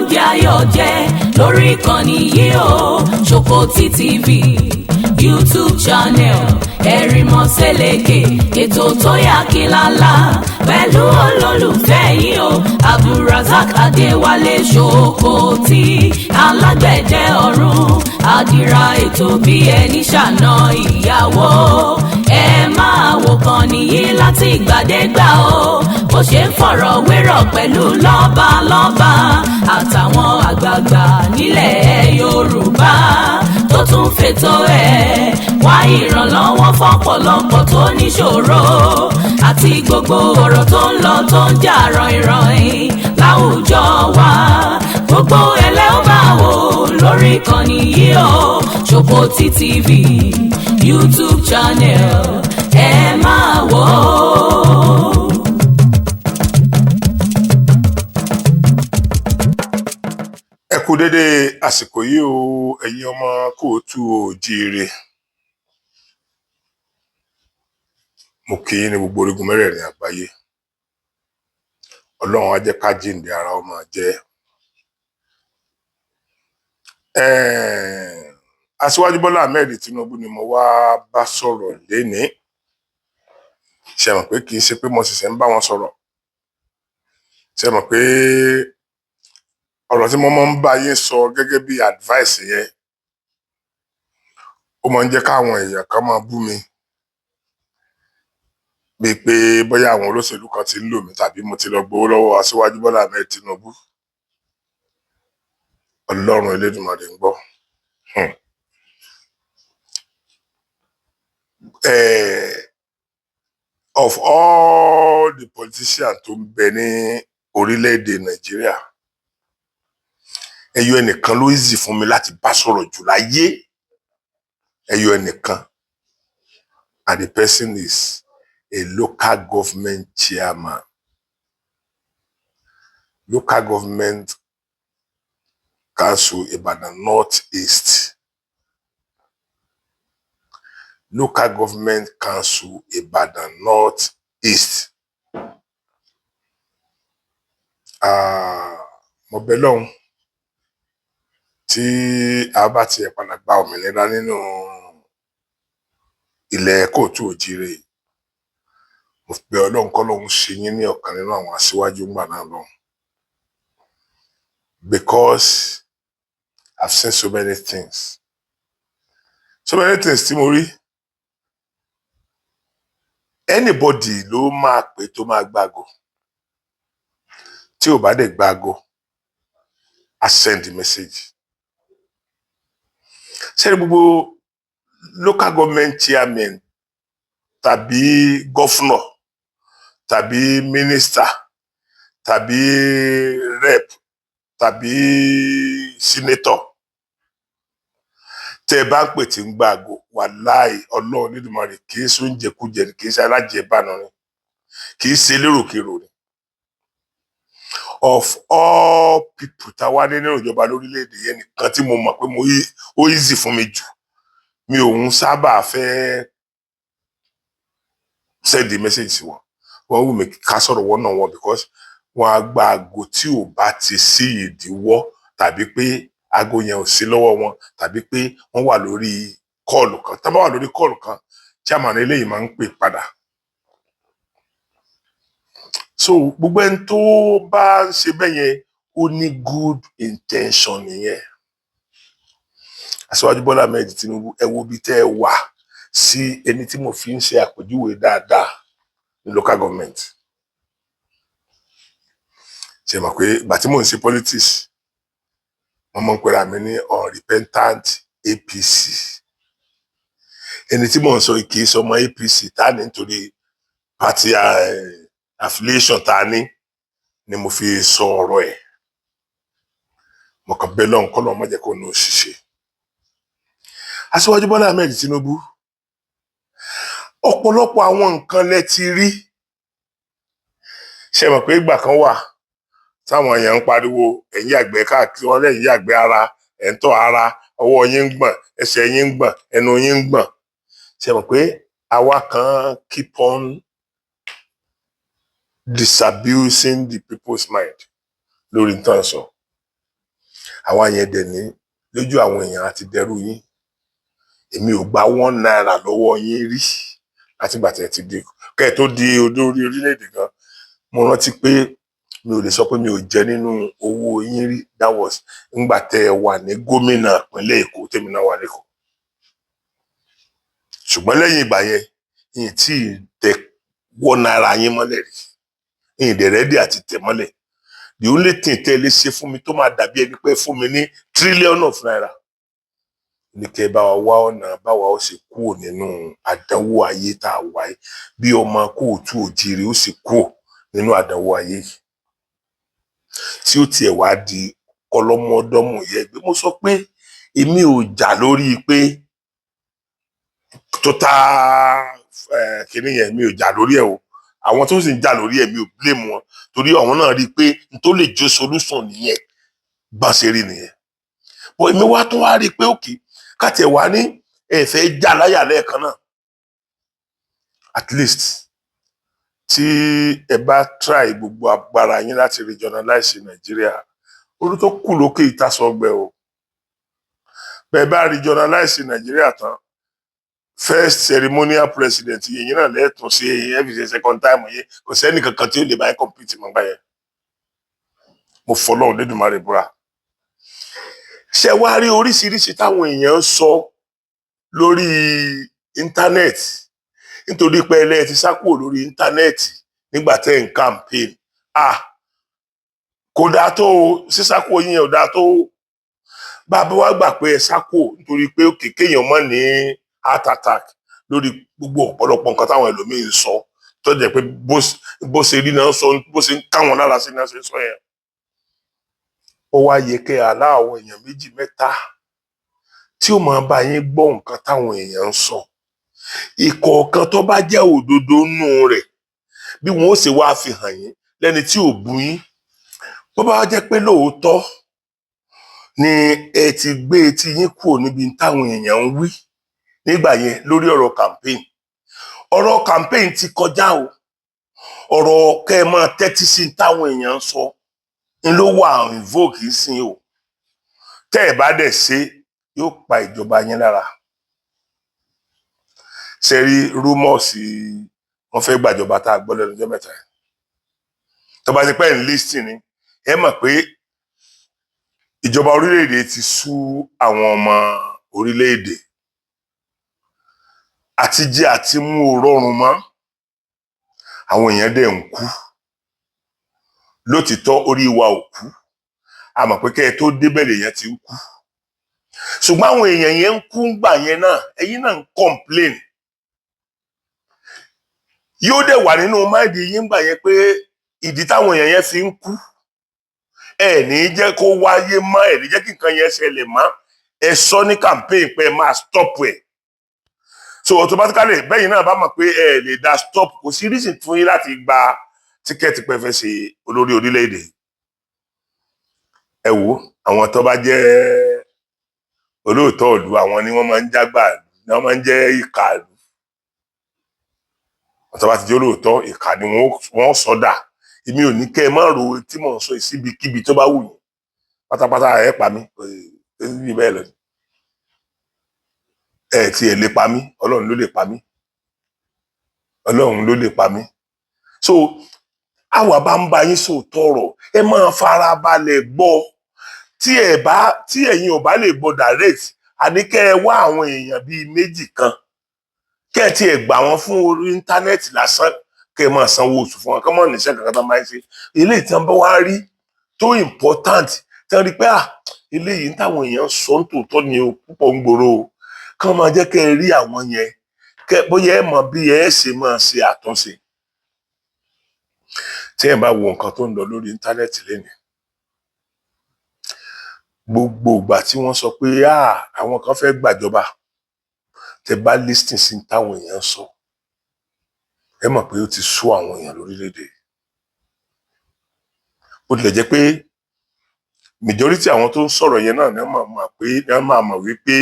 ń jẹ́ ayọ̀ jẹ́ lórí ìkànnì yìí o Ṣòkòtì TV YouTube channel ẹ̀rìmọ̀ sẹ́lẹ̀kẹ̀ ètò tó yà kí lálá pẹ̀lú olólùfẹ́ yìí o Abdulrasaq Adéwálé Ṣòkòtì alágbẹ̀dẹ ọ̀run àdìrà ètò bí ẹni ṣàna ìyàwó ẹ máa wò kàn nìyí láti ìgbàdégbà o bó ṣe ń fọ̀rọ̀ wérọ̀ pẹ̀lú lọ́balọ́ba àtàwọn àgbààgbà nílẹ̀ Yorùbá tó tún fètò ẹ̀ wá ìrànlọ́wọ́ fọ́pọ̀lọpọ̀ tó níṣòro àti gbogbo ọ̀rọ̀ tó ń lọ tó ń jà ràn-ìràn láwùjọ wa gbogbo ẹlẹ́ ó máa wò lórí ìkànnì yìí o Ṣòkòtì TV YouTube channel ẹ máa wò ó. Ẹ kú dédé àsìkò yìí o ẹ̀yin ọmọ kóòtù òjíire. Mo kí yín ní gbogbo orígun mẹ́rẹ̀ẹ̀rin àgbáyé. Ọlọ́run á jẹ́ ká jíǹde ara ó máa jẹ́. Aṣíwájú Bọ́lá Ahmed Tinubu ni mo wá bá sọ̀rọ̀ lénìí. Ṣé mọ̀ pé kì í ṣe pé mo ṣẹ̀ṣẹ̀ ń bá wọn sọ̀rọ̀. Ṣé mọ̀ pé ọ̀rọ̀ tí mo máa ń bá yín sọ gẹ́gẹ́ bí advice yẹn ó máa ń jẹ́ káwọn èèyàn kan máa bú mi bíi pé bóyá àwọn olóṣèlú kan ti ń lò mí tàbí mo ti lọ gbowó lọ́wọ́ Aṣíwájú Bọ́lá Ahmed Tinubu. Ọlọ́run Elédùmarè ń gbọ́. Of all the politicians tó ń bẹ ní orílẹ̀-èdè Nàìjíríà, ẹyọ ẹnìkan ló easy fún mi láti bá sọ̀rọ̀ jù láyé. Ẹyọ ẹnìkan, and the person is a local government chairman. Local government council Ibadan North East. Local government council Ibadan North East. Mo bẹ̀ lọ́hùn tí a bá tiẹ̀ padà gba òmìnira nínú ilẹ̀ kóòtù òjíire, mo bẹ̀ Ọlọ́run k'Ọlọ́run ṣe yín ní ọ̀kan nínú àwọn aṣíwájú ńgbà náà lọ́hùn. Because I've seen so many things. So many things tí mo rí. Anybody ló máa pè tó máa gbàgò. Tí ò bá dẹ̀ gbàgò, I send the message. Ṣé gbogbo local government chairman tàbí governor tàbí minister tàbí rep tàbí senator tẹ́ bá ń pè tí ń gbàgò wàláì Ọlọ́run Elédùmarè kì í ṣe oúnjẹkújẹ ni, kì í ṣe alájẹbánu ni, kì í ṣe léròkèrò ni. Of all people tá wá nínú ìjọba lórílẹ̀-èdè yẹn nìkan tí mo mọ̀ pé ó easy fún mi jù, mi ò ń sábà fẹ́ send the message sí wọn. Wọ́n wù mí ká sọ̀rọ̀ wọ́n náà wọ́n because wọ́n á gba aago tí ò bá ti sí ìdíwọ́ tàbí pé aago yẹn ò sí lọ́wọ́ wọn tàbí pé wọ́n wà lórí kọ́ọ̀lù kan. Tá bá wà lórí kọ́ọ̀lù kan, chairman eléyìí máa ń pè padà. So gbogbo ẹni tó bá ń ṣe bẹ́ẹ̀ yẹn ó ní good intention nìyẹn. Aṣíwájú Bọ́lá Ahmed Tinubu ẹ wo bí tẹ́ ẹ wà sí ẹni tí mo fi ń ṣe àpèjúwe dáadáa ní local government. Ṣé mọ̀ pé ìgbà tí mò ń ṣe politics wọ́n mọ̀ ń pera mi ní unrepentant APC. Ẹni tí mò ń sọ kì í sọmọ APC tá ní nítorí party affiliation tá ní ni mo fi sọ ọ̀rọ̀ ẹ̀. Mo kàn bẹ̀ lọ́hùn k'Ọlọ́run má jẹ́ kó ní òṣìṣẹ́. Aṣíwájú Bọ́lá Ahmed Tinubu, ọ̀pọ̀lọpọ̀ àwọn nǹkan lẹ ti rí. Ṣé mọ̀ pé ìgbà kan wà táwọn èèyàn ń pariwo ẹ̀yin yàgbẹ́ káàkiri, wọ́n lẹ́yìn yàgbẹ́ ara, ẹ̀ ń tọ̀ ara, ọwọ́ yín ń gbọ̀n, ẹsẹ̀ yín ń gbọ̀n, ẹnu yín ń gbọ̀n. Ṣé mọ̀ pé àwa kan keep on disabusing the people's mind lórí nǹkan sọ. àwọn yẹn dẹ̀ ní lójú àwọn èèyàn àti dẹrú yín. Èmi ò gba 1 naira lọ́wọ́ yín rí látìgbà tẹ́ ti dé kẹ́ ẹ̀ tó di olórí orílẹ̀-èdè gan. Mo rántí pé mi ò lè sọ pé mi ò jẹ nínú owó yín rí. That was ńgbà tẹ́ ẹ wà ní gómìnà ìpínlẹ̀ Èkó tèmi náà wà lẹ́kọ̀ọ́. Ṣùgbọ́n lẹ́yìn ìgbà yẹn yìí tí tẹ 1 naira yín mọ́lẹ̀ rí, yìí dẹ̀ rẹ́dí àti tẹ̀ mọ́lẹ̀. The only thing tẹ́ lè ṣe fún mi tó máa dàbí ẹni pé fún mi ní trillion of naira ní kẹ́ bá wa wá ọ̀nà báwa ó sì kúrò nínú àdánwò ayé tá a wà yìí, bí ọmọ kóòtù òjìrì ó sì kúrò nínú àdánwò ayé yìí tí ó tiẹ̀ wá di kọlọ́mọdọ́mù yẹ gbé. Mo sọ pé èmi ò jà lórí pé total kìíní yẹn, mi ò jà lórí ẹ̀ o. Àwọn tó sì ń jà lórí ẹ̀ mi ò blame wọn torí àwọn náà rí i pé n tó lè jó solution nìyẹn bá ṣe rí nìyẹn. But èmi wá tún wá rí i pé òkè káàtì ẹ̀ wá ní ẹ̀fẹ́ já láyà lẹ́ẹ̀kan náà. At least tí ẹ bá try gbogbo agbára yín láti regionalize Nàìjíríà, orí tó kù lókè ìtasọ̀gbẹ o. Bẹ́ẹ̀ bá regionalize Nàìjíríà tán, first ceremonial president yìí náà lẹ́ẹ̀tún sí every second time yìí, kò sẹ́ni kankan tí ó lè bá yín compete mọ́ báyẹn. Mo fọlọ́run lédùmarè búra. Ṣé wá rí oríṣiríṣi táwọn èèyàn ń sọ lórí íńtánẹ́ẹ̀tì nítorí pé ẹlẹ́ ti sá kúrò lórí íńtánẹ́ẹ̀tì nígbà tẹ́ ń campaign. Kò dáa tó o, sísákúrò yín ò dáa tó o. Bàbá wa gbà pé ẹ sá kúrò nítorí pé òkè kéèyàn mọ́ ní heart attack lórí gbogbo ọ̀pọ̀lọpọ̀ nǹkan táwọn ẹlòmíín sọ tó jẹ́ pé bó ṣe rí náà sọ, bó ṣe ń káwọn lára sí náà ṣe sọ yẹn. Ó wá yẹ kẹ́ àlá àwọn èèyàn 2 mẹ́ta tí ó máa bá yín gbọ́ nǹkan táwọn èèyàn ń sọ. Ìkọ̀ọ̀kan tó bá jẹ́ òdodo nù rẹ̀ bí wọn ó ṣe wá fi hàn yín lẹ́ni tí ò bú yín. Bó bá jẹ́ pé lóòótọ́ ni ẹ ti gbé etí yín kúrò níbi táwọn èèyàn ń wí nígbà yẹn lórí ọ̀rọ̀ campaign. Ọ̀rọ̀ campaign ti kọjá o. Ọ̀rọ̀ kẹ́ ẹ máa tẹ́tí sí táwọn èèyàn ń sọ ń ló wà invoke sí o. Tẹ́ ẹ bá dẹ̀ ṣe yóò pa ìjọba yín lára. Ṣé rí rumors wọ́n fẹ́ gbàjọba tá a gbọ́ lẹ́nu ọjọ́ mẹ́ta yẹn. Tó bá ti pẹ́ ń listing ni ẹ mọ̀ pé ìjọba orílẹ̀-èdè ti sú àwọn ọmọ orílẹ̀-èdè. Àti jẹ àti mú o rọrùn mọ́. Àwọn èèyàn dẹ̀ ń kú. Lótìtọ́ orí wa ò kú. A mọ̀ pé kẹ́ ẹ tó débẹ̀ lèèyàn ti ń kú. Ṣùgbọ́n àwọn èèyàn yẹn ń kú ńgbà yẹn náà, ẹ̀yin náà ń complain. Yóò dẹ̀ wà nínú máìdì yín ńgbà yẹn pé ìdí táwọn èèyàn yẹn fi ń kú ẹ ní jẹ́ kó wáyé mọ́, ẹ ní jẹ́ kí nǹkan yẹn ṣẹlẹ̀ mọ́. Ẹ sọ ní campaign pé ẹ máa stop ẹ̀. So automatically bẹ́yìn náà bá mọ̀ pé ẹ lè dá stop, kò sí reason fún yín láti gba tíkẹ́ẹ̀tì pé ẹ fẹ́ ṣe olórí orílẹ̀-èdè. Ẹ wò àwọn tó bá jẹ́ olóòótọ́ ìlú, àwọn ni wọ́n máa ń jágbà, ni wọ́n máa ń jẹ́ ìkà ìlú. Tó bá ti jẹ́ olóòótọ́, ìkà ni wọ́n sọdà. Èmi ò ní kẹ́ ẹ má ro tí mò ń sọ síbikíbi tó bá wù yín. Pátápátá ẹ pa mí, bí bẹ́ẹ̀ lọ. Ẹ ti ẹ̀ lè pa mí, Ọlọ́run ló lè pa mí. Ọlọ́run ló lè pa mí. So àwa bá ń bá yín sòótọ́ ọ̀rọ̀, ẹ máa fara balẹ̀ gbọ́. Tí ẹ̀yin ò bá lè gbọ́ direct, àní kẹ́ ẹ wá àwọn èèyàn bíi 2 kan kẹ́ ẹ ti ẹ̀ gbà wọ́n fún orí íńtánẹ́ẹ̀tì lásán, kẹ́ ẹ máa sanwó oṣù fún wọn, kọ́ mọ̀ níṣẹ́ kankan tó máa ń ṣe. Eléyìí tí wọ́n bá wá rí tó important tí wọ́n rí pé eléyìí táwọn èèyàn sọ ń tòótọ́ ni o púpọ̀ ń gbòòrò o, kán máa jẹ́ kẹ́ ẹ rí àwọn yẹn bóyá ẹ mọ̀ bí ẹ ṣe máa ṣe àtúnṣe. Tí ẹ bá wo nǹkan tó ń lọ lórí íńtánẹ́ẹ̀tì lénìí, gbogbo ìgbà tí wọ́n sọ pé àwọn kan fẹ́ gbàjọba, tẹ́ bá listing sí táwọn èèyàn sọ, ẹ mọ̀ pé ó ti sú àwọn èèyàn lórílẹ̀-èdè. Bó tilẹ̀ jẹ́ pé majority àwọn tó ń sọ̀rọ̀ yẹn náà ni wọ́n máa mọ̀ wípé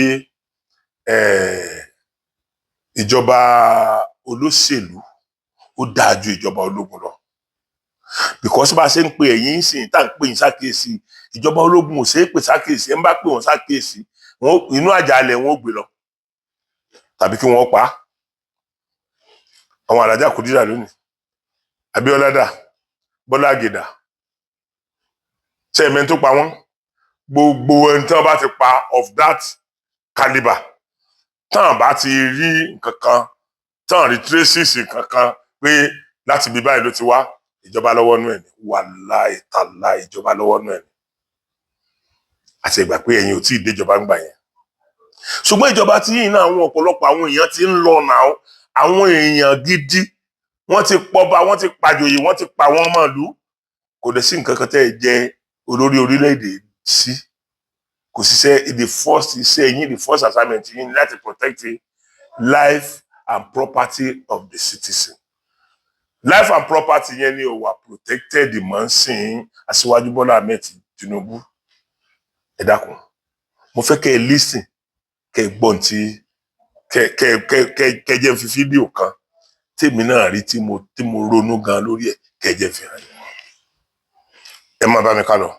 ìjọba olóṣèlú ó dáa ju ìjọba ológun lọ. because bá a ṣe ń pe ẹ̀yin ń sìn tá à ń pè yín sákèésí ìjọba ológun ò ṣeé pè sákèésí ẹ̀ ń bá pè wọ́n sákèésí wọn inú àjàalẹ̀ wọn ò gbé lọ tàbí kí wọ́n pa á. Àwọn Àlàájá Kúdírà lónìí Abíọ́lá dà Bọ́lá Ìgè dà ṣé ẹ̀mẹ́ tó pa wọ́n gbogbo ẹni tí wọ́n bá ti pa of that calibre tán bá ti rí nǹkan kan tán rí traces kankan pé láti bí báyìí ló ti wá ìjọba lọ́wọ́ nú ẹ̀ ní wàláhì tàláhì ìjọba lọ́wọ́ nú ẹ̀ ní àti ìgbà pé ẹ̀yin ò tí ì déjọba ń gbà yẹn. Ṣùgbọ́n ìjọba tí yìí náà àwọn ọ̀pọ̀lọpọ̀ àwọn èèyàn ti ń lọ náà àwọn èèyàn gidi wọ́n ti pọba wọ́n ti pàjòyè wọ́n ti pa wọ́n mọ̀lú kò dẹ̀ sí nǹkan kan tẹ́ ẹ jẹ́ olórí orílẹ̀-èdè sí kò sí the first assignment yín láti protect life and property of the citizen. Life and property yẹn ni ó wà protected mọ́ sí Aṣíwájú Bọ́lá Ahmed Tinubu. Ẹ dákun mo fẹ́ kẹ́ ẹ listen kẹ́ ẹ gbọ́n tí kẹ́ jẹ́ fi fídíò kan tèmi náà rí tí mo ronú gan lórí ẹ̀ kẹ́ jẹ́ fi hàn yín. Ẹ má bá mi ká lọ.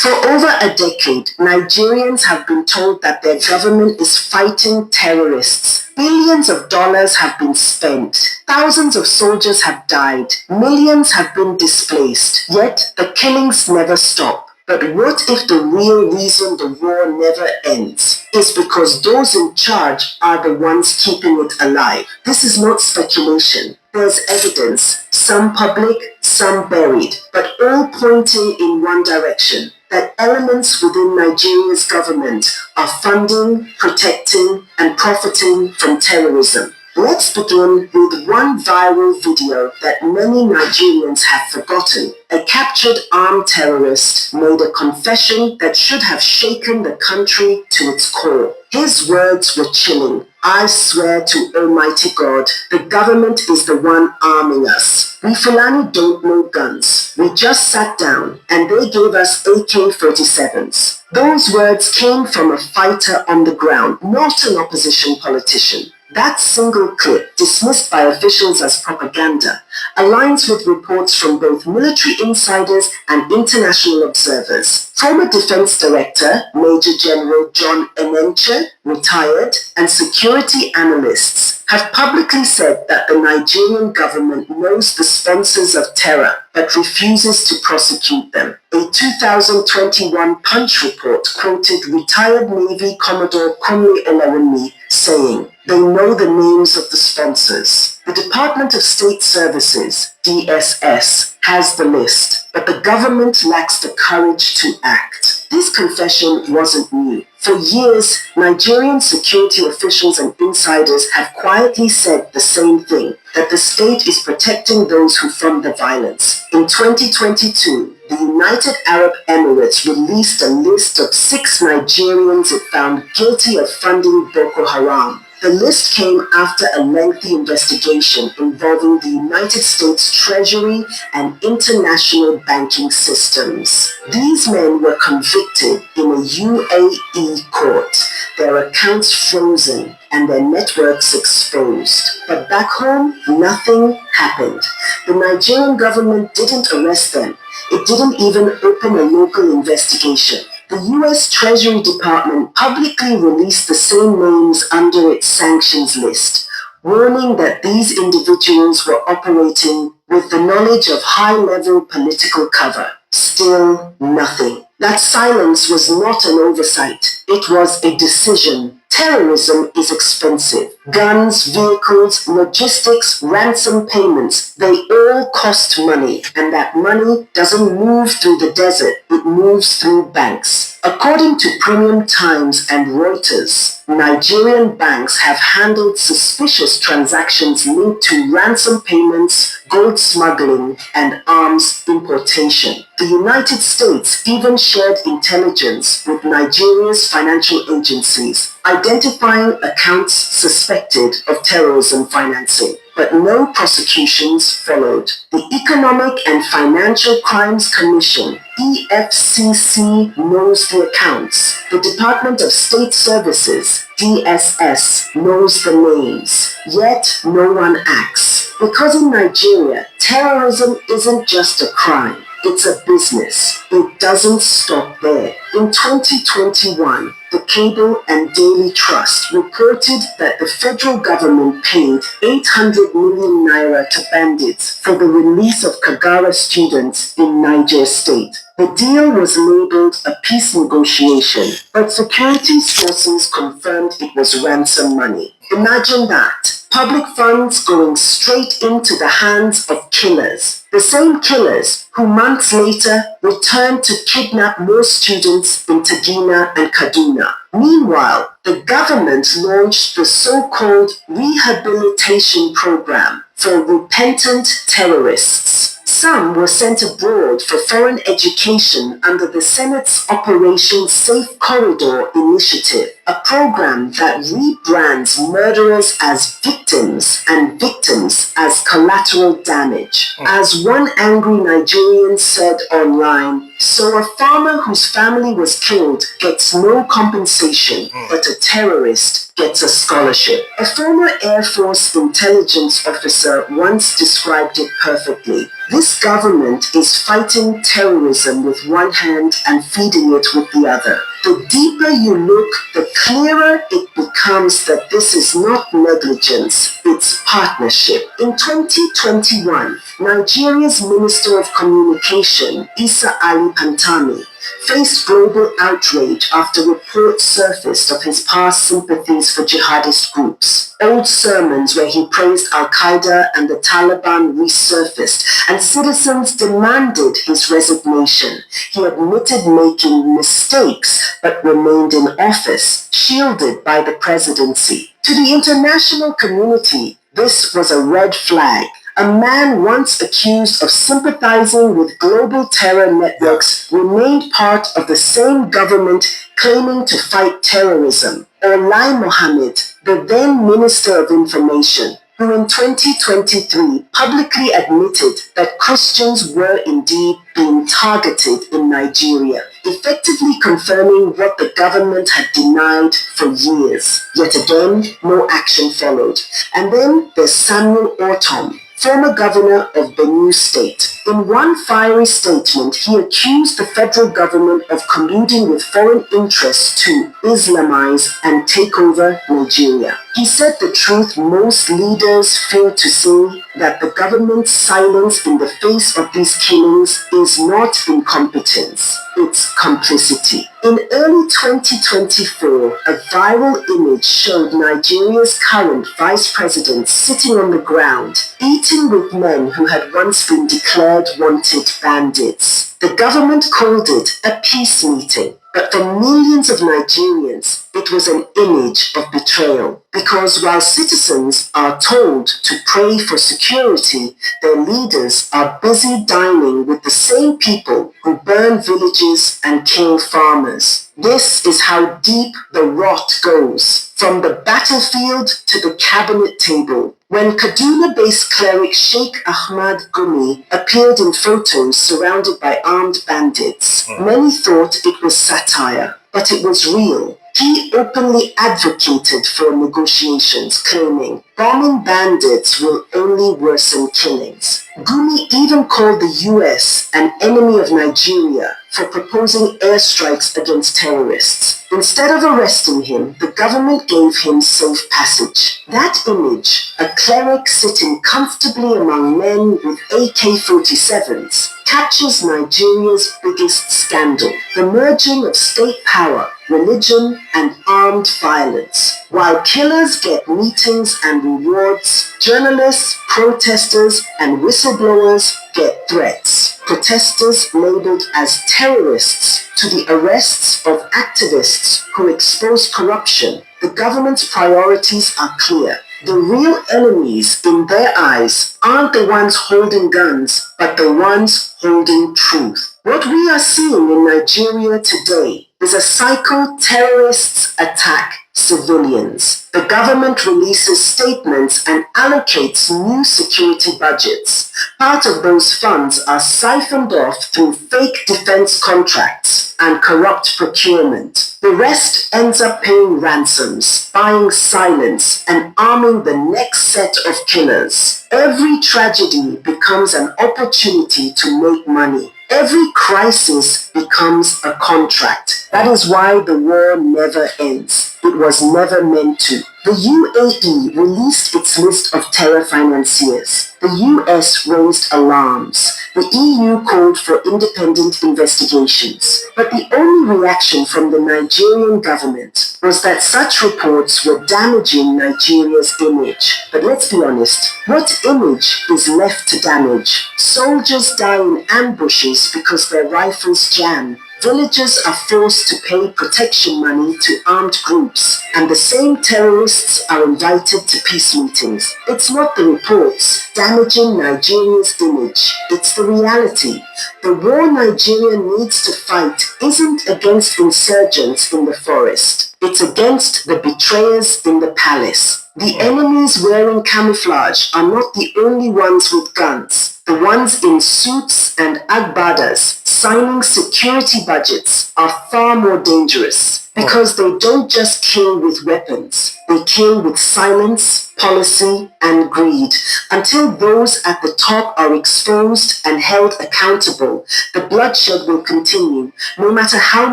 For over a decade, Nigerians have been told that their government is fighting terrorists. Billions of dollars have been spent. Thousands of soldiers have died. Millions have been displaced. Yet the killings never stop. But what if the real reason the war never ends is because those in charge are the ones keeping it alive? This is not speculation. There's evidence, some public, some buried, but all pointing in one direction, that elements within Nigeria's government are funding, protecting, and profiting from terrorism. Let's begin with one viral video that many Nigerians have forgotten. A captured armed terrorist made a confession that should have shaken the country to its core. His words were chilling. I swear to Almighty God, the government is the one arming us. We Fulani don't know guns. We just sat down and they gave us AK-47s. Those words came from a fighter on the ground, not an opposition politician. That single clip, dismissed by officials as propaganda, aligns with reports from both military insiders and international observers. Former Defense Director Major General John Enenche, retired, and security analysts have publicly said that the Nigerian government knows the sponsors of terror but refuses to prosecute them. A 2021 Punch report quoted retired Navy Commodore Kunle Olawunmi saying, "They know the names of the sponsors." The Department of State Services, DSS, has the list, but the government lacks the courage to act. This confession wasn't new. For years, Nigerian security officials and insiders have quietly said the same thing, that the state is protecting those who fund the violence. In 2022, the United Arab Emirates released a list of 6 Nigerians it found guilty of funding Boko Haram. The list came after a lengthy investigation involving the United States Treasury and international banking systems. These men were convicted in a UAE court, their accounts frozen, and their networks exposed. But back home, nothing happened. The Nigerian government didn't arrest them. It didn't even open a local investigation. The U.S. Treasury Department publicly released the same names under its sanctions list, warning that these individuals were operating with the knowledge of high-level political cover. Still nothing. That silence was not an oversight. It was a decision. Terrorism is expensive. Guns, vehicles, logistics, ransom payments, they all cost money. And that money doesn't move through the desert, it moves through banks. According to Premium Times and Reuters, Nigerian banks have handled suspicious transactions linked to ransom payments, gold smuggling, and arms importation. The United States even shared intelligence with Nigeria's financial agencies, identifying accounts suspected of terrorism financing. but no prosecutions followed. The Economic and Financial Crimes Commission, EFCC, knows the accounts. The Department of State Services, DSS, knows the names. Yet no one acts. Because in Nigeria, terrorism isn't just a crime. It's a business. It doesn't stop there. In 2021, the Cable and Daily Trust reported that the federal government paid 800 million naira to bandits for the release of Kagara students in Niger State. The deal was labeled a peace negotiation, but security sources confirmed it was ransom money. Imagine that. Public funds going straight into the hands of killers. The same killers who months later returned to kidnap more students in Tagina and Kaduna. Meanwhile, the government launched the so-called rehabilitation program for repentant terrorists. Some were sent abroad for foreign education under the Senate's Operation Safe Corridor Initiative, a program that rebrands murderers as victims and victims as collateral damage. As one angry Nigerian said online, so a farmer whose family was killed gets no compensation, but a terrorist gets a scholarship. A former Air Force intelligence officer once described it perfectly. This government is fighting terrorism with one hand and feeding it with the other. The deeper you look, the clearer it becomes that this is not negligence, it's partnership. In 2021, Nigeria's Minister of Communication, Isa Ali Pantami, faced global outrage after reports surfaced of his past sympathies for jihadist groups. Old sermons where he praised Al-Qaeda and the Taliban resurfaced, and citizens demanded his resignation. He admitted making mistakes, but remained in office, shielded by the presidency. To the international community, this was a red flag. A man once accused of sympathizing with global terror networks remained part of the same government claiming to fight terrorism. Or Lai Mohammed, the then Minister of Information, who in 2023 publicly admitted that Christians were indeed being targeted in Nigeria, effectively confirming what the government had denied for years. Yet again, no action followed. And then there's Samuel Ortom, former governor of Benue State. In one fiery statement, he accused the federal government of colluding with foreign interests to Islamize and take over Nigeria. He said the truth most leaders fail to see, that the government's silence in the face of these killings is not incompetence, it's complicity. In early 2024, a viral image showed Nigeria's current vice president sitting on the ground, eating with men who had once been declared wanted bandits. The government called it a peace meeting, but for millions of Nigerians, it was an image of betrayal. Because while citizens are told to pray for security, their leaders are busy dining with the same people who burn villages and kill farmers. This is how deep the rot goes, from the battlefield to the cabinet table. When Kaduna-based cleric Sheikh Ahmad Gumi appeared in photos surrounded by armed bandits, many thought it was satire, but it was real. He openly advocated for negotiations, claiming bombing bandits will only worsen killings. Gumi even called the US an enemy of Nigeria for proposing airstrikes against terrorists. Instead of arresting him, the government gave him safe passage. That image, a cleric sitting comfortably among men with AK-47s, captures Nigeria's biggest scandal, the merging of state power, religion, and armed violence. While killers get meetings and rewards, journalists, protesters, and whistleblowers get threats. Protesters labeled as terrorists to the arrests of activists who expose corruption. The government's priorities are clear. The real enemies in their eyes aren't the ones holding guns, but the ones holding truth. What we are seeing in Nigeria today is a cycle terrorists attack, civilians. The government releases statements and allocates new security budgets. Part of those funds are siphoned off through fake defense contracts and corrupt procurement. The rest ends up paying ransoms, buying silence, and arming the next set of killers. Every tragedy becomes an opportunity to make money. Every crisis becomes a contract. That is why the war never ends. It was never meant to. The UAE released its list of terror financiers. The US raised alarms. The EU called for independent investigations. But the only reaction from the Nigerian government was that such reports were damaging Nigeria's image. But let's be honest, what image is left to damage? Soldiers die in ambushes because their rifles jam. Villagers are forced to pay protection money to armed groups, and the same terrorists are invited to peace meetings. It's not the reports damaging Nigeria's image, it's the reality. The war Nigeria needs to fight isn't against insurgents in the forest, it's against the betrayers in the palace. The enemies wearing camouflage are not the only ones with guns. The ones in suits and agbadas signing security budgets are far more dangerous because they don't just kill with weapons. They kill with silence, policy, and greed. Until those at the top are exposed and held accountable, the bloodshed will continue, no matter how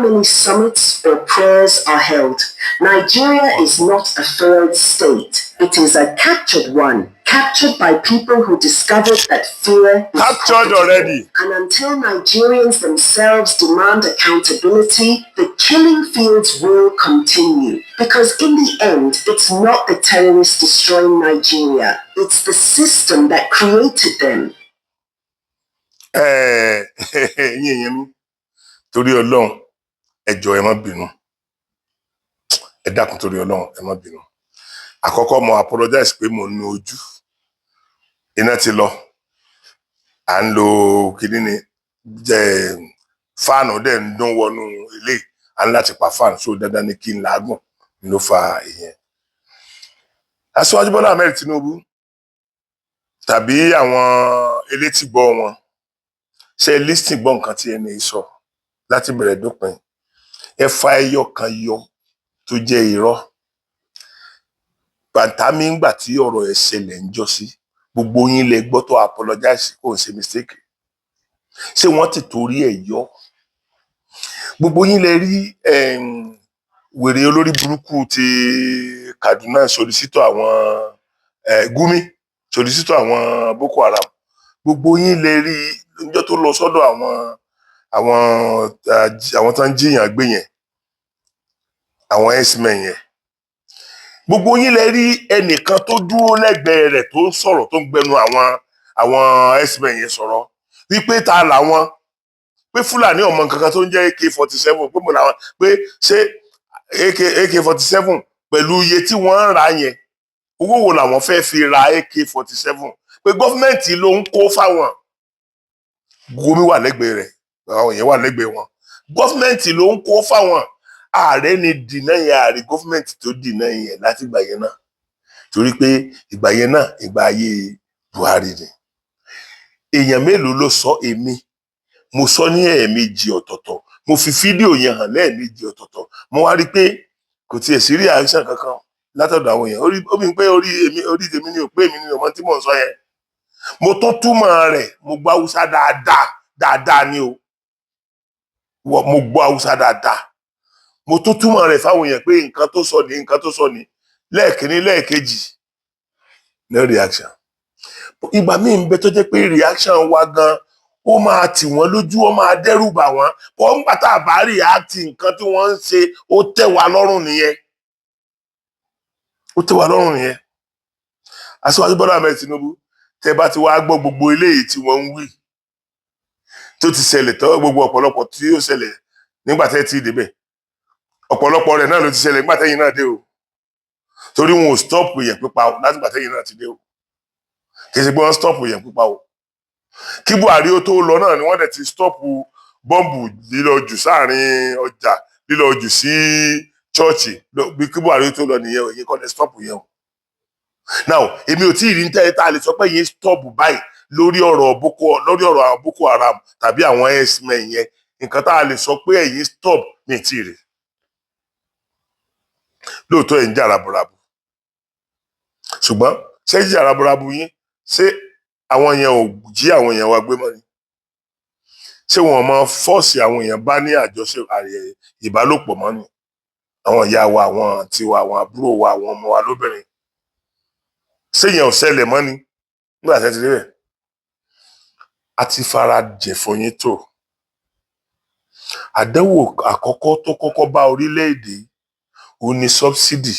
many summits or prayers are held. Nigeria is not a failed state. It is a captured one, captured by people who discovered that fear is Captured already. And until Nigerians themselves demand accountability, the killing fields will continue. Because in the end, it's not the terrorists destroying Nigeria. It's the system that created them. Torí Ọlọ́run, ẹ jọ̀ọ́ ẹ má bínú. Ẹ dákun torí Ọlọ́run, ẹ má bínú. Àkọ́kọ́ mo apologize pé mo nu ojú. Iná ti lọ. À ń lo kíní ni fáànù dẹ̀ ń dún wọnú ilé. À ń láti pa fáànù so dandan ni kí n làágùn ló fa ìyẹn. Asiwaju Bọ́lá Ahmed Tinubu tàbí àwọn elétìgbọ́ wọn ṣe listing gbọ́ nǹkan tí ẹni sọ láti bẹ̀rẹ̀ dópin. Ẹ fa ẹyọ kan yọ tó jẹ́ irọ́. Bàtàmí ńgbà tí ọ̀rọ̀ ẹ̀ ṣẹlẹ̀ ń jọ sí gbogbo yín lẹ gbọ́ tó apologize kò ń ṣe mistake. Ṣé wọ́n ti torí ẹ̀ yọ? Gbogbo yín lẹ rí wèrè olórí burúkú ti Kaduna solicito àwọn Gumi solicito àwọn Boko Haram. Gbogbo yín lẹ rí níjọ́ tó lọ sọ́dọ̀ àwọn tán jíyàn gbé yẹn, àwọn S-men yẹn. Gbogbo yín lẹ rí ẹnìkan tó dúró lẹ́gbẹ̀ẹ́ rẹ̀ tó ń sọ̀rọ̀ tó ń gbẹnu àwọn S-men yẹn sọ̀rọ̀ wípé ta làwọn, pé Fúlàní ọmọ nǹkan kan tó ń jẹ́ AK-47, pé mo làwọn, pé ṣé AK-47 pẹ̀lú iye tí wọ́n ń ra yẹn owó wo làwọn fẹ́ fi ra AK-47, pé gọ́fìmẹ̀ntì ló ń kó fáwọn. Gumi wà lẹ́gbẹ̀ẹ́ rẹ̀, àwọn yẹn wà lẹ́gbẹ̀ẹ́ wọn. Gọ́fìmẹ̀ntì ló ń kó fáwọn. Ààrẹ ni dìnnà yẹn, ààrẹ gọ́fìmẹ̀ntì tó dìnnà yẹn láti ìgbà yẹn náà. Torí pé ìgbà yẹn náà ìgbà ayé Buhari ni. Èèyàn mélòó ló sọ? Èmi mo sọ ní ẹ̀ẹ̀mejì ọ̀tọ̀ọ̀tọ̀, mo fi fídíò yẹn hàn lẹ́ẹ̀mejì ọ̀tọ̀ọ̀tọ̀. Mo wá rí pé kò tiẹ̀ sí reaction kankan látọ̀dọ̀ àwọn èèyàn. Ó bí pé orí tèmi ni ò pé èmi ni ọmọ tí mò ń sọ yẹn. Mo tó túmọ̀ rẹ̀, mo gbọ́ Haúsá dáadáa ni o. Mo gbọ́ Haúsá dáadáa. Mo tó túmọ̀ rẹ̀ fáwọn èèyàn pé nǹkan tó sọ ní lẹ́ẹ̀kínní lẹ́ẹ̀kejì no reaction. Ìgbà míì ń bẹ tó jẹ́ pé reaction wa gan ó máa tì wọ́n lójú, ó máa dẹ́rù bà wọ́n. Bọ́ ń pàtà bá react nǹkan tí wọ́n ń ṣe ó tẹ́ wa lọ́rùn nìyẹn. Ó tẹ́ wa lọ́rùn nìyẹn. Asiwaju Bọ́lá Ahmed Tinubu tẹ́ bá ti wá gbọ́ gbogbo eléyìí tí wọ́n ń wí tó ti ṣẹlẹ̀ tọ́ gbogbo ọ̀pọ̀lọpọ̀ tí ó ṣẹlẹ̀ nígbà tẹ́ ti débẹ̀. Ọ̀pọ̀lọpọ̀ rẹ̀ náà ló ti ṣẹlẹ̀ nígbà tẹ́yìn náà dé o. Torí wọn ò stop èèyàn pípa o láti gbà tẹ́yìn náà ti dé o. Kì í ṣe pé wọ́n stop èèyàn pípa o. Kí Buhari ó tó lọ náà ni wọ́n dẹ̀ ti stop bọ́ǹbù lílọ jù sáàrin ọjà, lílọ jù sí chọ́ọ̀chì bí kí Buhari tó lọ nìyẹn èyí kọ́ lẹ stop yẹn o. Now èmi ò tí ì rí níta tá a lè sọ pé yẹn stop báyìí lórí ọ̀rọ̀ àwọn Boko Haram tàbí àwọn x-men yẹn nǹkan tá a lè sọ pé ẹ̀yin stop ní tí ì rí. Lóòótọ́ ẹ̀ ń jà raburabu ṣùgbọ́n ṣé jíjà raburabu yín ṣé àwọn yẹn ò jí àwọn èèyàn wa gbé mọ́ ni? Ṣé wọn máa fọ́ọ̀sì àwọn èèyàn bá ní àjọṣe ìbálòpọ̀ mọ́ ni? Àwọn ìyá wa, àwọn àǹtí wa, àwọn àbúrò wa, àwọn ọmọ wa lóbìnrin, ṣé yẹn ò ṣẹlẹ̀ mọ́ ni nígbà tẹ́ ti rí rẹ̀? A ti fara jẹ̀ fún yín tó. Àdánwò àkọ́kọ́ tó kọ́kọ́ bá orílẹ̀-èdè ó ní subsidy.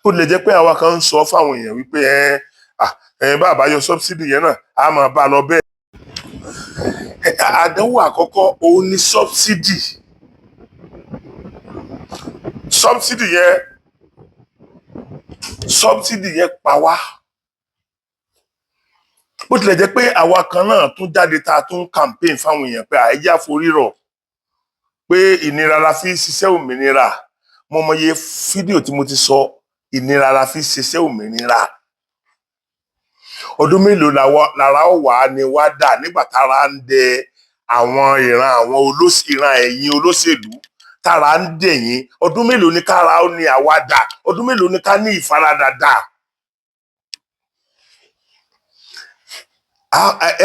Bó lè jẹ́ pé àwa kan ń sọ fáwọn èèyàn wípé bá a bá yọ subsidy yẹn náà a máa bá a lọ bẹ́ẹ̀. Àdánwò àkọ́kọ́ ó ní subsidy. Subsidy yẹn pa wá. Bó tilẹ̀ jẹ́ pé àwa kan náà tún jáde tá a tún campaign fáwọn èèyàn pé àìjá forí rọ̀ pé ìnira la fi ṣiṣẹ́ òmìnira. Mo mọye fídíò tí mo ti sọ ìnira la fi ṣiṣẹ́ òmìnira. Ọdún mélòó lára ọ̀wà ni wá dà nígbà tára ń dẹ àwọn ìran ẹ̀yìn olóṣèlú tára ń dẹ̀yìn. Ọdún mélòó ni kára ó ní àwa dà? Ọdún mélòó ni ká ní ìfaradà dà?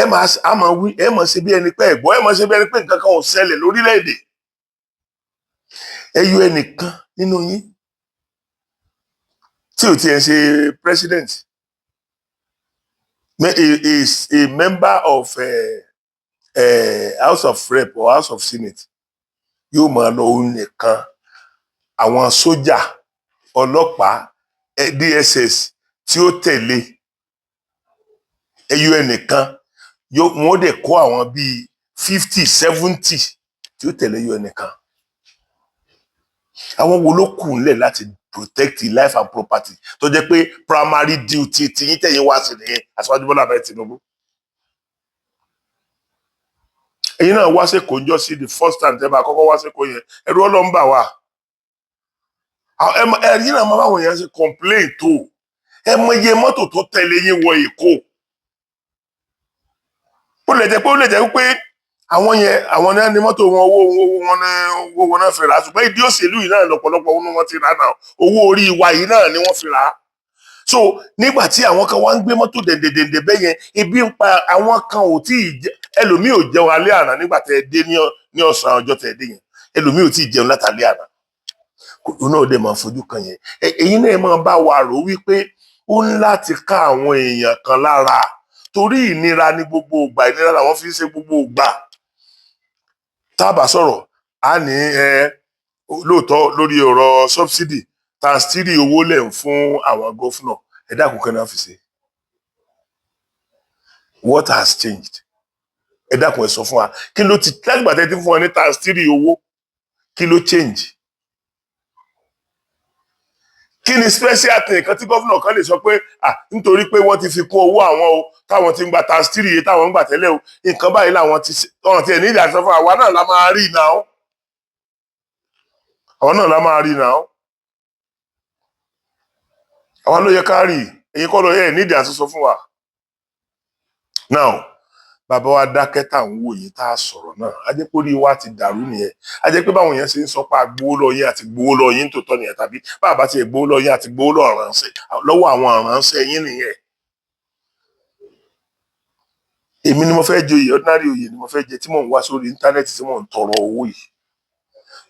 Ẹ máa ṣe bí ẹni pé ẹ̀gbọ́n, ẹ máa ṣe bí ẹni pé nǹkan kan ò ṣẹlẹ̀ lórílẹ̀-èdè. Ẹ yọ ẹnìkan nínú yín tí ò tiẹ̀ ṣe president, is a member of House of Rep or House of Senate, yóò máa lọ òun nìkan àwọn sójà, ọlọ́pàá, DSS tí ó tẹ̀lé. Ẹ yọ ẹnìkan wọ́n dẹ̀ kó àwọn bíi 50, 70 tí ó tẹ̀lé yọ ẹnìkan. Àwọn wo ló kù nílẹ̀ láti protect life and property tó jẹ́ pé primary duty tí yín tẹ̀yìn wá sí nìyẹn Aṣíwájú Bọ́lá Ahmed Tinubu? Ẹ̀yin náà wá sẹ́kọ̀ọ́ ńjọ́ sí the first time tẹ́ bá kọ́kọ́ wá sẹ́kọ̀ọ́ yẹn ẹ̀rù Ọlọ́run bà wá. Ẹ̀yin náà máa báwọn èèyàn ṣe complain tó ẹ mọ iye mọ́tò tó tẹ̀lé yín wọ Èkó. Ó lè jẹ́ pé àwọn náà ní mọ́tò wọn owó wọn náà fi rà, ṣùgbọ́n ìdí òṣèlú yìí náà lọ́pọ̀lọpọ̀ wọn ti rà náà, owó orí wa yìí náà ni wọ́n fi rà. So nígbà tí àwọn kan wá ń gbé mọ́tò dẹ̀dẹ̀dẹ̀dẹ̀ bẹ́yẹn, ebi ń pa àwọn kan, ò tí ì jẹ ẹlòmíì ò jẹun alẹ́ àná nígbà tẹ́ ẹ dé ní ọ̀sán ọjọ́ tẹ́ ẹ dé yẹn, ẹlòmíì ò tí ì jẹun látàlẹ́ àná. Òun náà dẹ̀ máa fojú kan yẹn. Èyí náà máa bá wa rò wípé ó ń láti ká àwọn èèyàn kan lára torí ìnira ní gbogbo ìgbà, ìnira làwọn fi ń ṣe gbogbo ìgbà. Tá a bá sọ̀rọ̀ a ní lóòótọ́ lórí ọ̀rọ̀ subsidy ×3 owó lẹ̀ ń fún àwọn gọ́fúnà, ẹ dákun kan náà fi ṣe. What has changed? Ẹ dákun ẹ sọ fún wa kí ló ti lágbà tẹ́ ti fún wọn ní ×3 owó, kí ló change? Kí ni special thing kan tí gọ́fúnà kan lè sọ pé nítorí pé wọ́n ti fi kún owó àwọn o táwọn ti ń gba ×3 yìí táwọn ń gbà tẹ́lẹ̀ o nǹkan báyìí làwọn ti ẹ̀ ní ìdí àti sọ fún àwa náà la máa rí náà. Àwọn náà la máa rí náà. Àwọn ló yẹ ká rí, èyí kọ́ ló yẹ ní ìdí àti sọ fún wa. Now bàbá wa dákẹ́ tá à ń wò yìí tá a sọ̀rọ̀ náà a jẹ́ pé orí wa ti dàrú nìyẹn. A jẹ́ pé báwọn èèyàn ṣe ń sọ pé agbowó lọ yín àti gbowó lọ yín tòótọ́ nìyẹn, tàbí bàbá ti gbowó lọ yín àti gbowó lọ lọ́wọ́ àwọn aránṣẹ́ yín nìyẹn. Èmi ni mo fẹ́ joyè, ordinary oyè ni mo fẹ́ jẹ tí mò ń wá sórí íńtánẹ́ẹ̀tì tí mò ń tọrọ owó yìí.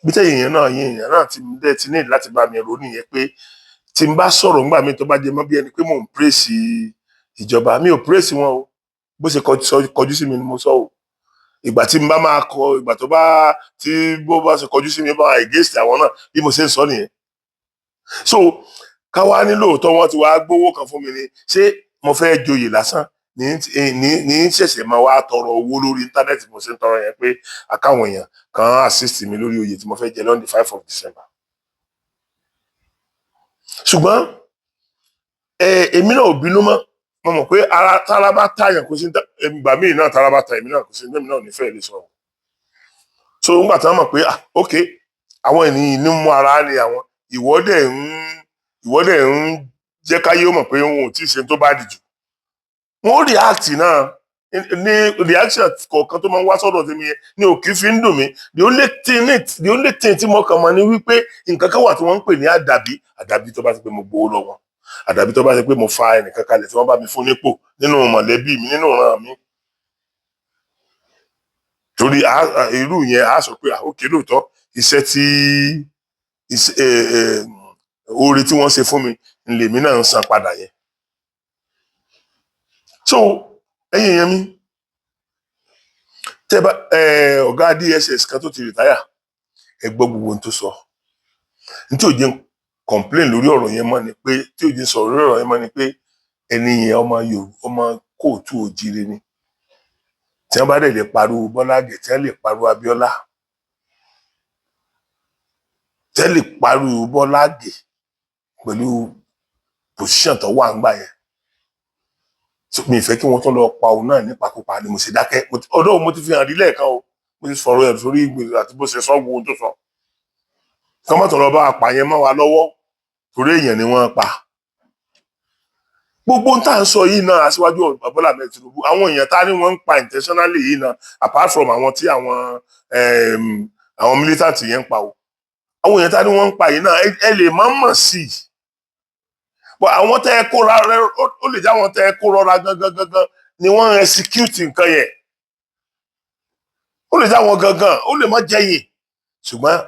Bí tẹ̀yìn yẹn náà ti ní láti bá mi rò nìyẹn pé tí n bá sọ̀rọ̀ ńgbà mi tó bá jẹ mọ́ bí ẹni pé mò ń praise ìjọba, mi ò praise wọn o. Bó ṣe kọjú sí mi ni mo sọ o. Ìgbà tí n bá máa ìgbà tó bá bó bá ṣe kọjú sí mi bá against àwọn náà bí mo ṣe ń sọ nìyẹn. So káwá ní lóòótọ́ wọn ti wá gbówó kan fún mi ni, ṣé mo fẹ́ joyè lásán ní ṣẹ̀ṣẹ̀ máa wá tọrọ owó lórí íńtánẹ́ẹ̀tì mo ṣe ń tọrọ yẹn pé àkáwọn èèyàn kan assist mi lórí oyè tí mo fẹ́ jẹ lọ́n the 5 of December. Ṣùgbọ́n èmi náà ò bínú mọ́, mo mọ̀ pé tára bá tàyàn kò sí ìgbà míì náà tára bá ta èmi náà kò sí èmi náà nífẹ̀ẹ́ lè sọ̀rọ̀. So nígbà tí wọ́n mọ̀ pé ok àwọn ènìyàn ní mú ara ní àwọn ìwọ́dẹ̀ ń jẹ́ káyé ó mọ̀ pé wọn ò tí ì ṣe tó bá dìjú wọ́n react náà ní reaction kọ̀ọ̀kan tó máa ń wá sọ́dọ̀ tèmi yẹn ní òkè fi ń dùn mí the only thing tí mo kàn mọ̀ ni wípé nǹkan kan wà tí wọ́n ń pè ní àdàbí tó bá ti pé mo gbowó lọ́wọ́ àdàbí tó bá ti pé mo fa ẹnìkan kalẹ̀ tí wọ́n bá mi fún nípò nínú mọ̀lẹ́bí mi nínú ìran mi torí irú yẹn a sọ pé òkè lóòótọ́ iṣẹ́ tí oore tí wọ́n ṣe fún mi lèmi náà ń san padà yẹn so ẹ̀yin yẹn mi tẹ́ bá ọ̀gá DSS kan tó ti rìtáyà ẹ gbọ́ gbogbo ohun tó sọ ní tí ò jẹ́ complain lórí ọ̀rọ̀ yẹn mọ́ ni pé tí ò jẹ́ sọ̀rọ̀ lórí ọ̀rọ̀ yẹn mọ́ ni pé ẹni yẹn ọmọ kóòtù òjìrè ni tí wọ́n bá dẹ̀ lè pariwo Bọ́lá Ìgè tí wọ́n lè pariwo Abíọ́lá tí wọ́n lè pariwo Bọ́lá Ìgè pẹ̀lú position tó wà ń gbà yẹn mi ìfẹ́ kí wọ́n tó lọ pa òun náà nípakúpa ni mo ṣe dákẹ́ ọdọ́ mo ti fi hàn rí lẹ́ẹ̀kan o mo ti sọ̀rọ̀ ẹ̀ sórí ìgbèrè àti bó ṣe sọ gbogbo tó sọ kọ́mọ̀tò lọ bá apààyàn mọ́ wa lọ́wọ́ torí èèyàn ni wọ́n pa gbogbo tá à ń sọ yìí náà Aṣíwájú Bọ́lá Ahmed Tinubu àwọn èèyàn tá ní wọ́n ń pa intentionally yìí náà apart from àwọn tí àwọn militant yẹn ń pa o àwọn èèyàn tá ní wọ́n ń pa yìí náà ẹ lè má mọ̀ sí i but àwọn tẹ́ ẹ kó rọra ó lè jẹ́ àwọn tẹ́ ẹ kó rọra gangan ni wọ́n execute nǹkan yẹn ó lè jẹ́ àwọn gangan ó lè má jẹ́yìn ṣùgbọ́n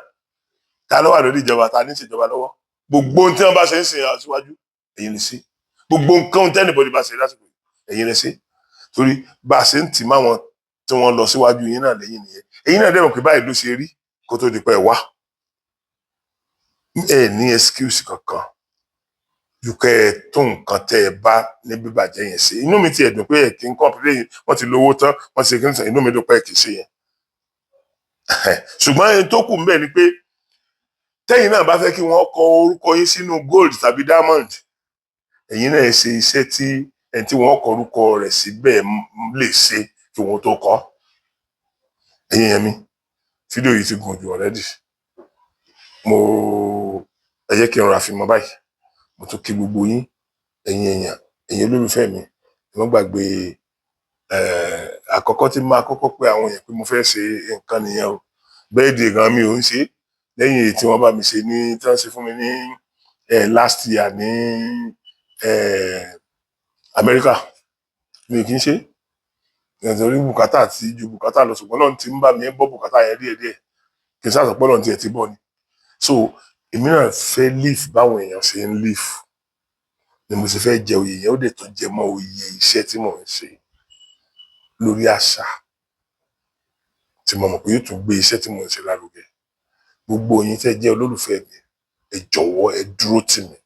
ta ló wà lórí ìjọba ta ní ìṣèjọba lọ́wọ́ gbogbo ohun tí wọ́n bá ṣe ń sìn Aṣíwájú ẹ̀yin lè ṣe gbogbo nǹkan tẹ́nìbọ̀dì bá ṣe lásìkò ẹ̀yin lè ṣe torí bá a ṣe ń tì má wọn tí wọ́n lọ síwájú yín náà lẹ́yìn nìyẹn ẹ̀yin náà dẹ̀mọ̀ pé báyìí ló ṣe rí kó tó di pé ẹ wá ẹ ní excuse kankan ju kẹ́ ẹ tó nǹkan tẹ́ ẹ bá ní bíbàjẹ́ yẹn ṣe inú mi ti ẹ̀dùn pé ẹ kì í complain wọ́n ti lówó tán wọ́n ti ṣe kí n sàn inú mi dùn pé ẹ kì í ṣe yẹn ṣùgbọ́n ẹni tó kù ń bẹ̀ ni pé tẹ́yìn náà bá fẹ́ kí wọ́n kọ orúkọ yín sínú gold tàbí diamond ẹ̀yin náà ṣe iṣẹ́ tí ẹni tí wọ́n kọ orúkọ rẹ̀ síbẹ̀ lè ṣe kí wọ́n tó kọ ẹ̀yin yẹn mi fídíò yìí ti gùn jù already ẹ jẹ́ kí n ra fi mọ́ báyìí mo tún kí gbogbo yín ẹ̀yin olólùfẹ́ mi ẹ má gbàgbé àkọ́kọ́ tí máa kọ́kọ́ pé àwọn èèyàn pé mo fẹ́ ṣe nǹkan nìyẹn o bẹ́ẹ̀dì gan mi ò ń ṣe lẹ́yìn èyí tí wọ́n bá mi ṣe ní tí wọ́n ṣe fún mi ní last year ní Amẹ́ríkà mi kì í ṣe nítorí bùkátà àti ju bùkátà lọ ṣùgbọ́n náà ti ń bá mi bọ́ bùkátà yẹn díẹ̀díẹ̀ kì í ṣàtọ̀pọ̀ náà tiẹ̀ ti bọ̀ ni so èmi náà fẹ́ live báwọn èèyàn ṣe ń live ni mo sì fẹ́ jẹ oyè yẹn ó dẹ̀ tó jẹ mọ́ oyè iṣẹ́ tí mò ń ṣe lórí àṣà tí mo mọ̀ pé yóò tún gbé iṣẹ́ tí mò ń ṣe lárugẹ gbogbo yín tẹ́ jẹ́ olólùfẹ́ mi ẹ jọ̀wọ́ ẹ dúró tì mí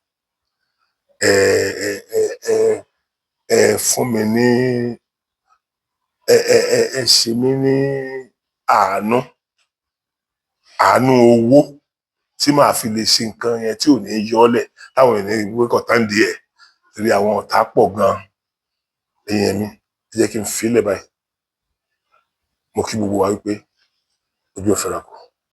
ẹ fún mi ní ẹ ṣe mí ní àánú owó tí màá fi lè ṣe nǹkan yẹn tí ò ní yọlẹ̀ táwọn ènìyàn ìwé kọ̀tán díẹ̀ torí àwọn ọ̀tá pọ̀ gan ẹ̀yìn mi ẹ jẹ́ kí n filẹ̀ báyìí mo kí gbogbo wa wípé ojú ò fẹ́ra kù.